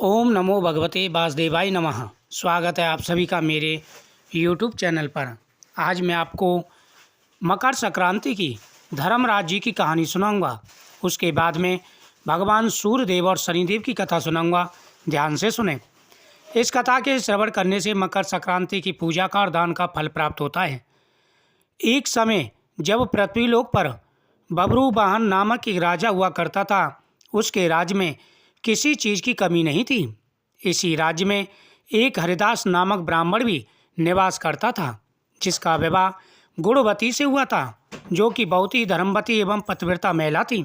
ओम नमो भगवते वासुदेवाय नमः। स्वागत है आप सभी का मेरे यूट्यूब चैनल पर। आज मैं आपको मकर संक्रांति की धर्मराज जी की कहानी सुनाऊंगा। उसके बाद में भगवान सूर्यदेव और शनिदेव की कथा सुनाऊंगा। ध्यान से सुने। इस कथा के श्रवण करने से मकर संक्रांति की पूजा का और दान का फल प्राप्त होता है। एक समय जब पृथ्वीलोक पर बभ्रुवाहन नामक एक राजा हुआ करता था। उसके राज्य में किसी चीज़ की कमी नहीं थी। इसी राज्य में एक हरिदास नामक ब्राह्मण भी निवास करता था, जिसका विवाह गुणवती से हुआ था, जो कि बहुत ही धर्मवती एवं पतिव्रता महिला थी।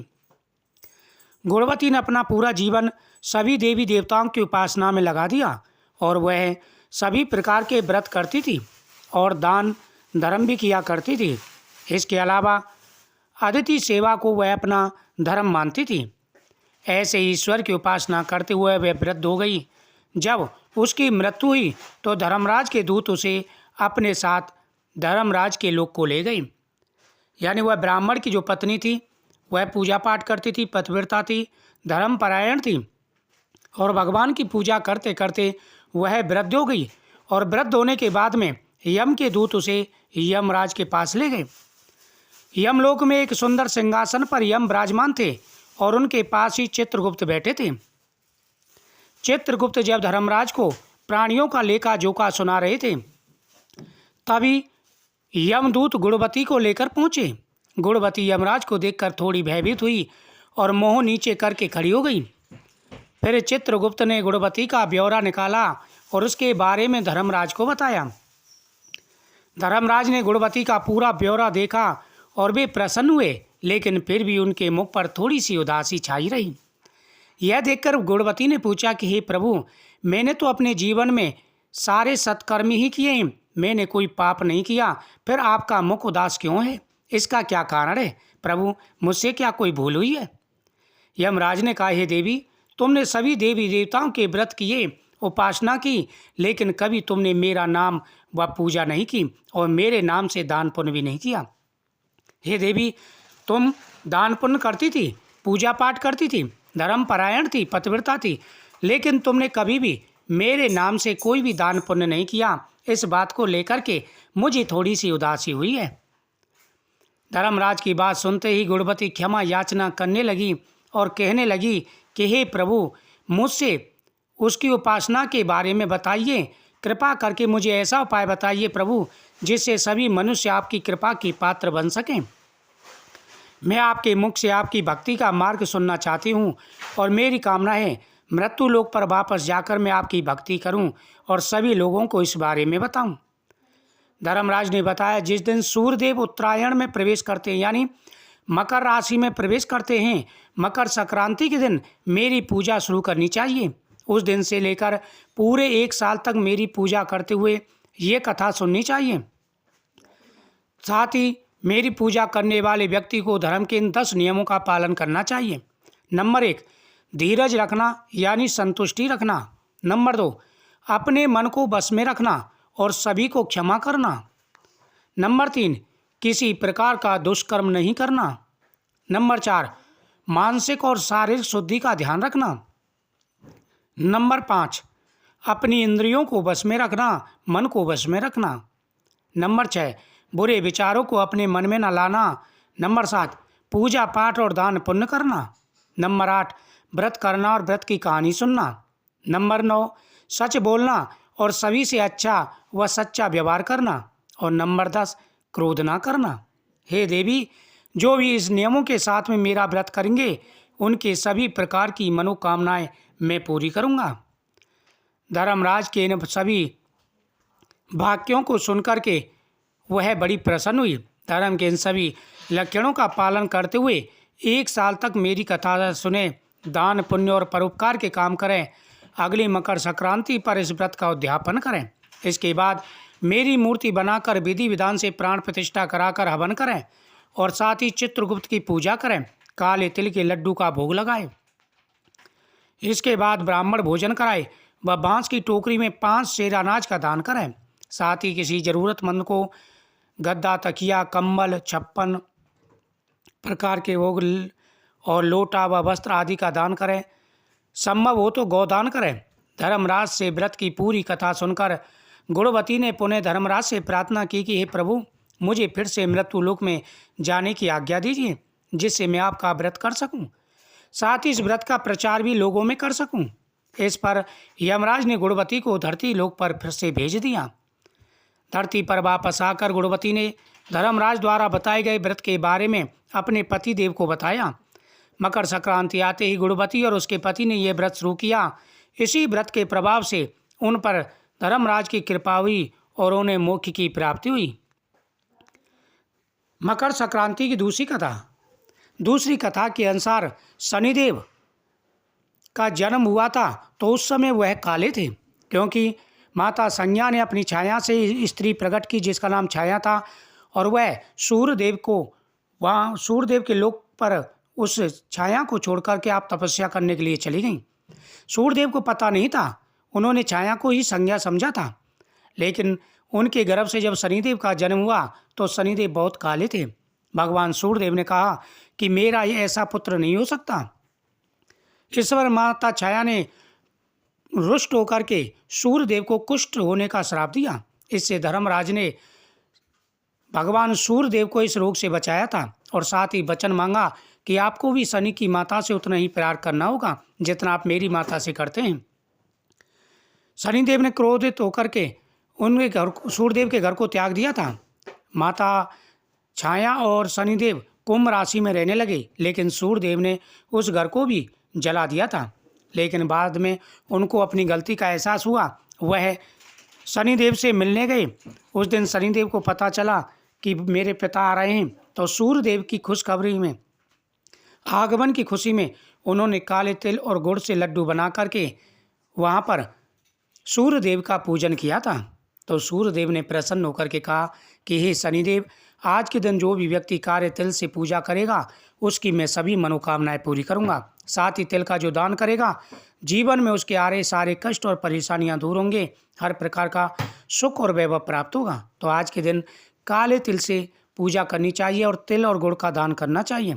गुणवती ने अपना पूरा जीवन सभी देवी देवताओं की उपासना में लगा दिया और वह सभी प्रकार के व्रत करती थी और दान धर्म भी किया करती थी। इसके अलावा अतिथि सेवा को वह अपना धर्म मानती थी। ऐसे ईश्वर की उपासना करते हुए वह वृद्ध हो गई। जब उसकी मृत्यु हुई तो धर्मराज के दूत उसे अपने साथ धर्मराज के लोक को ले गई। यानी वह ब्राह्मण की जो पत्नी थी वह पूजा पाठ करती थी, पतिव्रता थी, धर्मपरायण थी और भगवान की पूजा करते करते वह वृद्ध हो गई। और वृद्ध होने के बाद में यम के दूत उसे यमराज के पास ले गए। यमलोक में एक सुंदर सिंहासन पर यम विराजमान थे और उनके पास ही चित्रगुप्त बैठे थे। चित्रगुप्त जब धर्मराज को प्राणियों का लेखा जोखा सुना रहे थे, तभी यमदूत गुणवती को लेकर पहुंचे। गुणवती यमराज को देखकर थोड़ी भयभीत हुई और मुंह नीचे करके खड़ी हो गई। फिर चित्रगुप्त ने गुणवती का ब्यौरा निकाला और उसके बारे में धर्मराज को बताया। धर्मराज ने गुणवती का पूरा ब्यौरा देखा और वे प्रसन्न हुए, लेकिन फिर भी उनके मुख पर थोड़ी सी उदासी छाई रही। यह देखकर गुणवती ने पूछा कि हे प्रभु, मैंने तो अपने जीवन में सारे सत्कर्म ही किए हैं, मैंने कोई पाप नहीं किया, फिर आपका मुख उदास क्यों है? इसका क्या कारण है? प्रभु, मुझसे क्या कोई भूल हुई है? यमराज ने कहा, हे देवी, तुमने सभी देवी देवताओं के व्रत किए, उपासना की, लेकिन कभी तुमने मेरा नाम व पूजा नहीं की और मेरे नाम से दान पुण्य भी नहीं किया। हे देवी, तुम दान पुण्य करती थी, पूजा पाठ करती थी, धर्मपरायण थी, पतिव्रता थी, लेकिन तुमने कभी भी मेरे नाम से कोई भी दान पुण्य नहीं किया। इस बात को लेकर के मुझे थोड़ी सी उदासी हुई है। धर्मराज की बात सुनते ही गुणवती क्षमा याचना करने लगी और कहने लगी कि हे प्रभु, मुझसे उसकी उपासना के बारे में बताइए। कृपा करके मुझे ऐसा उपाय बताइए प्रभु, जिससे सभी मनुष्य आपकी कृपा की पात्र बन सकें। मैं आपके मुख से आपकी भक्ति का मार्ग सुनना चाहती हूँ और मेरी कामना है मृत्यु लोक पर वापस जाकर मैं आपकी भक्ति करूँ और सभी लोगों को इस बारे में बताऊँ। धर्मराज ने बताया, जिस दिन सूर्यदेव उत्तरायण में प्रवेश करते हैं, यानी मकर राशि में प्रवेश करते हैं, मकर संक्रांति के दिन मेरी पूजा शुरू करनी चाहिए। उस दिन से लेकर पूरे 1 साल तक मेरी पूजा करते हुए ये कथा सुननी चाहिए। साथ ही मेरी पूजा करने वाले व्यक्ति को धर्म के इन 10 नियमों का पालन करना चाहिए। नंबर 1, धीरज रखना यानी संतुष्टि रखना। नंबर 2, अपने मन को बस में रखना और सभी को क्षमा करना। नंबर 3, किसी प्रकार का दुष्कर्म नहीं करना। नंबर 4, मानसिक और शारीरिक शुद्धि का ध्यान रखना। नंबर 5, अपनी इंद्रियों को बस में रखना, मन को बस में रखना। नंबर 6, बुरे विचारों को अपने मन में न लाना। नंबर 7, पूजा पाठ और दान पुण्य करना। नंबर 8, व्रत करना और व्रत की कहानी सुनना। नंबर 9, सच बोलना और सभी से अच्छा व सच्चा व्यवहार करना। और नंबर 10, क्रोध ना करना। हे देवी, जो भी इस नियमों के साथ में मेरा व्रत करेंगे, उनके सभी प्रकार की मनोकामनाएं मैं पूरी करूँगा। धर्मराज के इन सभी वाक्यों को सुनकर के वह बड़ी प्रसन्न हुई। धर्म के इन सभी लक्षणों का पालन करते हुए 1 साल तक मेरी कथा सुने, दान पुण्य और परोपकार के काम करें। अगली मकर संक्रांति पर इस व्रत का उद्यापन करें। इसके बाद मेरी मूर्ति बनाकर विधि विधान से प्राण प्रतिष्ठा कराकर हवन करें और साथ ही चित्रगुप्त की पूजा करें। काले तिल के लड्डू का भोग लगाएं। इसके बाद ब्राह्मण भोजन कराएं व बांस की टोकरी में 5 सेर अनाज का दान करें। साथ ही किसी जरूरतमंद को गद्दा, तकिया, कंबल, 56 प्रकार के भोग और लोटा व वस्त्र आदि का दान करें। संभव हो तो गौदान करें। धर्मराज से व्रत की पूरी कथा सुनकर गुणवती ने पुनः धर्मराज से प्रार्थना की कि हे प्रभु, मुझे फिर से मृत्युलोक में जाने की आज्ञा दीजिए, जिससे मैं आपका व्रत कर सकूं, साथ ही इस व्रत का प्रचार भी लोगों में कर सकूं। इस पर यमराज ने गुणवती को धरती लोक पर फिर से भेज दिया। धरती पर वापस आकर गुणवती ने धर्मराज द्वारा बताए गए व्रत के बारे में अपने पति देव को बताया। मकर संक्रांति आते ही गुणवती और उसके पति ने यह व्रत शुरू किया। इसी व्रत के प्रभाव से उन पर धर्मराज की कृपा हुई और उन्हें मोक्ष की प्राप्ति हुई। मकर संक्रांति की दूसरी कथा के अनुसार शनिदेव का जन्म हुआ था, तो उस समय वह काले थे, क्योंकि माता संज्ञा ने अपनी छाया से स्त्री प्रकट की जिसका नाम छाया था, और वह सूर्यदेव के लोक पर उस छाया को छोड़कर के आप तपस्या करने के लिए चली गईं। सूर्यदेव को पता नहीं था, उन्होंने छाया को ही संज्ञा समझा था, लेकिन उनके गर्भ से जब शनिदेव का जन्म हुआ तो शनिदेव बहुत काले थे। भगवान सूर्यदेव ने कहा कि मेरा ये ऐसा पुत्र नहीं हो सकता। इस पर माता छाया ने रुष्ट होकर के सूर्यदेव को कुष्ठ होने का श्राप दिया। इससे धर्मराज ने भगवान सूर्यदेव को इस रोग से बचाया था और साथ ही वचन मांगा कि आपको भी शनि की माता से उतना ही प्यार करना होगा जितना आप मेरी माता से करते हैं। शनिदेव ने क्रोधित होकर के सूर्यदेव के घर को त्याग दिया था। माता छाया और शनिदेव कुंभ राशि में रहने लगे, लेकिन सूर्यदेव ने उस घर को भी जला दिया था। लेकिन बाद में उनको अपनी गलती का एहसास हुआ, वह शनिदेव से मिलने गए। उस दिन शनिदेव को पता चला कि मेरे पिता आ रहे हैं, तो सूर्यदेव की खुशखबरी में आगमन की खुशी में उन्होंने काले तिल और गुड़ से लड्डू बना करके वहाँ पर सूर्यदेव का पूजन किया था। तो सूर्यदेव ने प्रसन्न होकर के कहा कि हे शनिदेव, आज के दिन जो भी व्यक्ति काले तिल से पूजा करेगा उसकी मैं सभी मनोकामनाएं पूरी करूंगा। साथ ही तिल का जो दान करेगा जीवन में उसके आरे सारे कष्ट और परेशानियां दूर होंगे, हर प्रकार का सुख और वैभव प्राप्त होगा। तो आज के दिन काले तिल से पूजा करनी चाहिए और तिल और गुड़ का दान करना चाहिए।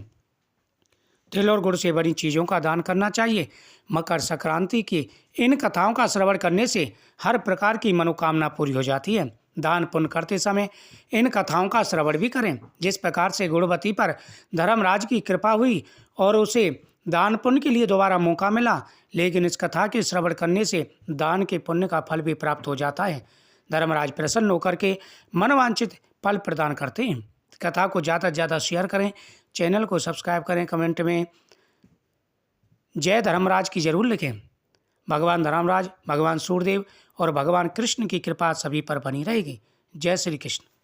तिल और गुड़ से बड़ी चीज़ों का दान करना चाहिए। मकर संक्रांति की इन कथाओं का श्रवण करने से हर प्रकार की मनोकामना पूरी हो जाती है। दान पुण्य करते समय इन कथाओं का श्रवण भी करें। जिस प्रकार से गुणवती पर धर्मराज की कृपा हुई और उसे दान पुण्य के लिए दोबारा मौका मिला, लेकिन इस कथा के श्रवण करने से दान के पुण्य का फल भी प्राप्त हो जाता है। धर्मराज प्रसन्न होकर के मनवांछित फल प्रदान करते हैं। कथा को ज़्यादा से ज़्यादा शेयर करें, चैनल को सब्सक्राइब करें, कमेंट में जय धर्मराज की जरूर लिखें। भगवान धर्मराज, भगवान सूर्यदेव और भगवान कृष्ण की कृपा सभी पर बनी रहेगी। जय श्री कृष्ण।